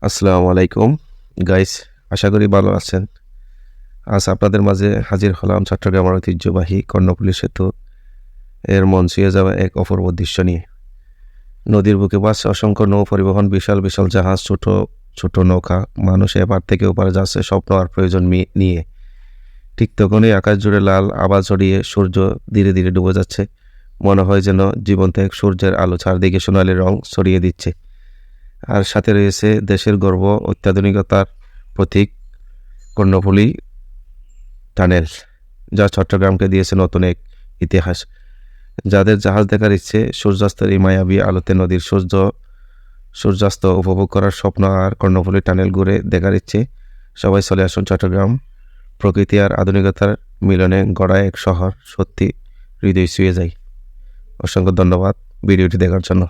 আসসালামু আলাইকুম গাইস, আশা করি ভালো আছেন। আজ আপনাদের মাঝে হাজির হলাম চট্টগ্রামের ঐতিহ্যবাহী কর্ণফুলী সেতু এর মন ছুঁয়ে যাওয়া এক অপূর্ব দৃশ্য নিয়ে। নদীর বুকে ভাসছে অসংখ্য নৌ পরিবহন, বিশাল বিশাল জাহাজ, ছোট ছোট নৌকা। মানুষ এপার থেকে ওপারে যাচ্ছে স্বপ্ন আর প্রয়োজন নিয়ে। ঠিক তখনই আকাশ জুড়ে লাল আভা ছড়িয়ে সূর্য ধীরে ধীরে ডুবে যাচ্ছে। মনে হয় যেন জীবন্ত এক সূর্যের আলো চারদিকে সোনালি রং ছড়িয়ে দিচ্ছে। আর সাথে রয়েছে দেশের গর্ব, অত্যাধুনিকতার প্রতীক কর্ণফুলী টানেল, যা চট্টগ্রামকে দিয়েছে নতুন এক ইতিহাস। যাদের জাহাজ দেখার ইচ্ছে, সূর্যাস্তের এই মায়াবী আলোতে নদীর সূর্যাস্ত উপভোগ করার স্বপ্ন, আর কর্ণফুলী টানেল ঘুরে দেখার ইচ্ছে, সবাই চলে আসুন চট্টগ্রাম। প্রকৃতি আর আধুনিকতার মিলনে গড়া এক শহর সত্যি হৃদয় ছুঁয়ে যায়। অসংখ্য ধন্যবাদ ভিডিওটি দেখার জন্য।